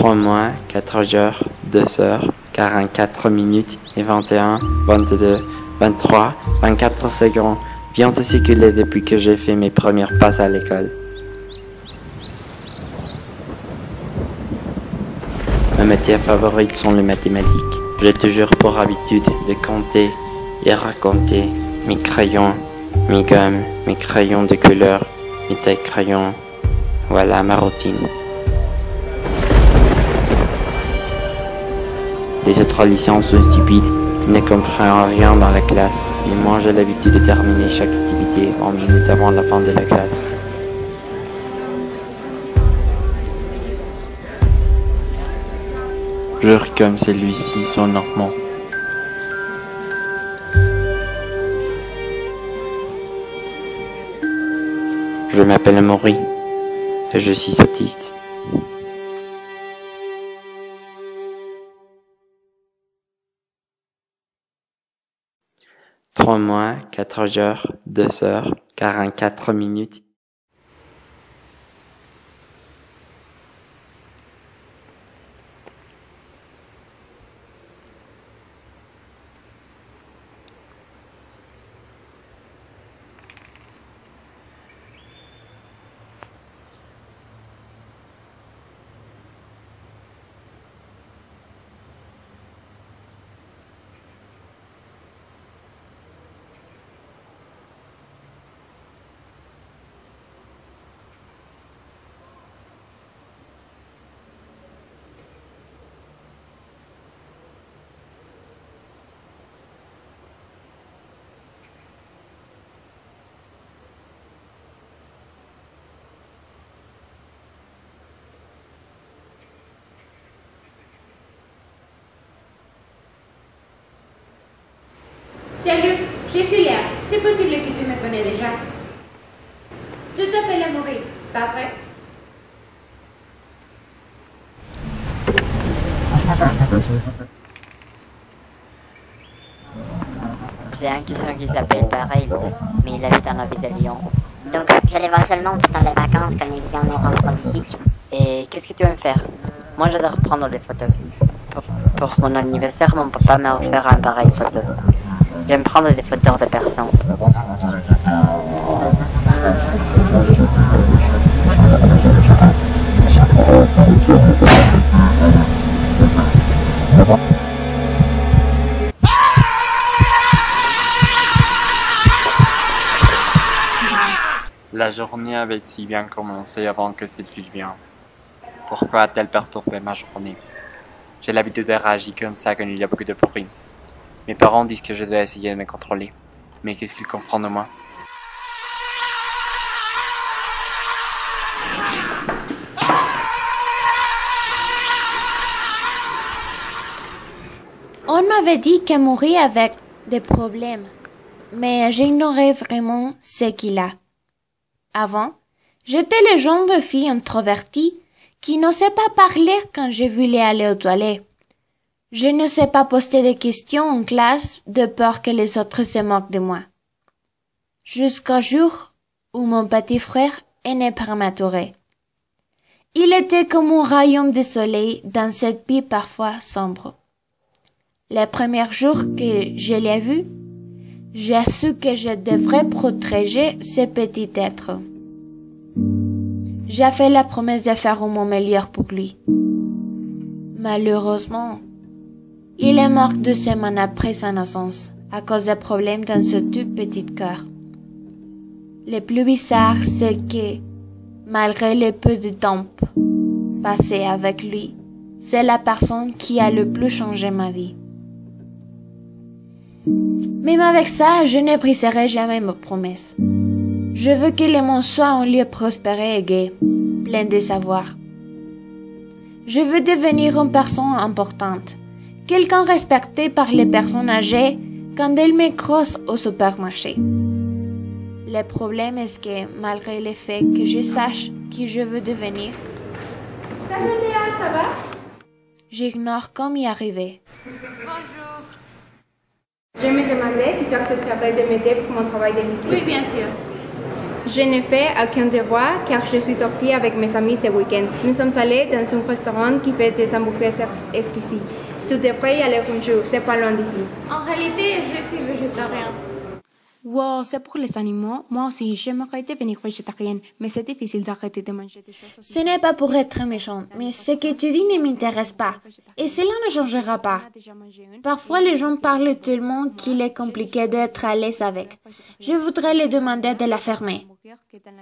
3 mois, 4 heures, 2 heures, 44 minutes et 21, 22, 23, 24 secondes viennent de s'écouler depuis que j'ai fait mes premières passes à l'école. Mes matières favorites sont les mathématiques. J'ai toujours pour habitude de compter et raconter mes crayons, mes gommes, mes crayons de couleur, mes tailles-crayons. Voilà ma routine. Les autres lycéens sont stupides, ils ne comprennent rien dans la classe, et moi j'ai l'habitude de terminer chaque activité en minutes avant la fin de la classe. Jours comme celui-ci sont normaux. Je m'appelle Amaury et je suis autiste. « 3 mois, 4 heures, 2 heures, 44 minutes. » Salut, je suis Léa. C'est possible que tu me connais déjà. Tu t'appelles Amaury, pas vrai? J'ai un cousin qui s'appelle pareil, mais il habite dans la ville de Lyon. Donc je les vois seulement pendant les vacances quand ils viennent rendre visite. Et qu'est-ce que tu aimes faire? Moi j'adore prendre des photos. Pour mon anniversaire, mon papa m'a offert un pareil photo. J'aime prendre des photos de personnes. La journée avait si bien commencé avant que Sylvie vienne. Pourquoi a-t-elle perturbé ma journée? J'ai l'habitude de réagir comme ça quand il y a beaucoup de bruit. Mes parents disent que je dois essayer de me contrôler. Mais qu'est-ce qu'ils comprennent de moi? On m'avait dit qu'Amaury avait des problèmes, mais j'ignorais vraiment ce qu'il a. Avant, j'étais le genre de fille introvertie qui n'osait pas parler quand je voulais aller aux toilettes. Je n'osais pas poser des questions en classe de peur que les autres se moquent de moi. Jusqu'au jour où mon petit frère est né prématuré. Il était comme un rayon de soleil dans cette vie parfois sombre. Les premiers jours que je l'ai vu, j'ai su que je devrais protéger ce petit être. J'ai fait la promesse de faire mon meilleur pour lui. Malheureusement, il est mort 2 semaines après sa naissance à cause de problèmes dans ce tout petit cœur. Le plus bizarre, c'est que, malgré le peu de temps passé avec lui, c'est la personne qui a le plus changé ma vie. Même avec ça, je ne briserai jamais ma promesse. Je veux que le monde soit un lieu prospéré et gai, plein de savoir. Je veux devenir une personne importante, quelqu'un respecté par les personnes âgées quand elles me croisent au supermarché. Le problème est que, malgré le fait que je sache qui je veux devenir, Salut Léa, ça va? j'ignore comment y arriver. Bonjour. Je me demandais si tu accepterais de m'aider pour mon travail de lycée. Oui, bien sûr. Je n'ai fait aucun devoir car je suis sortie avec mes amis ce week-end. Nous sommes allés dans un restaurant qui fait des hamburgers exquis. Tu devrais y aller un jour, c'est pas loin d'ici. En réalité, je suis végétarien. Wow, c'est pour les animaux. Moi aussi, j'aimerais devenir végétarienne, mais c'est difficile d'arrêter de manger des choses. Ce n'est pas pour être méchant, mais ce que tu dis ne m'intéresse pas. Et cela ne changera pas. Parfois, les gens parlent tellement qu'il est compliqué d'être à l'aise avec. Je voudrais leur demander de la fermer.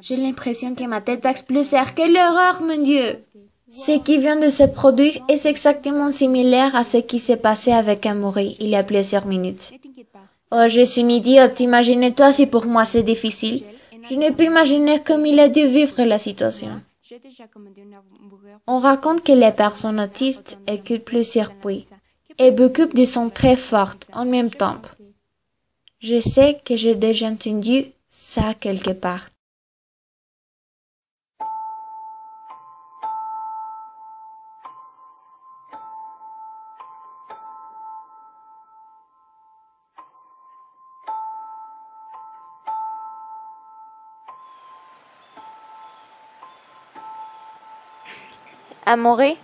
J'ai l'impression que ma tête explose que l'horreur, mon Dieu. Ce qui vient de se produire est exactement similaire à ce qui s'est passé avec Amaury il y a plusieurs minutes. Oh, je suis une idiote, imagine-toi si pour moi c'est difficile. Je ne peux imaginer comment il a dû vivre la situation. On raconte que les personnes autistes écoutent plusieurs bruits et beaucoup de sons très forts en même temps. Je sais que j'ai déjà entendu ça quelque part. Amaury,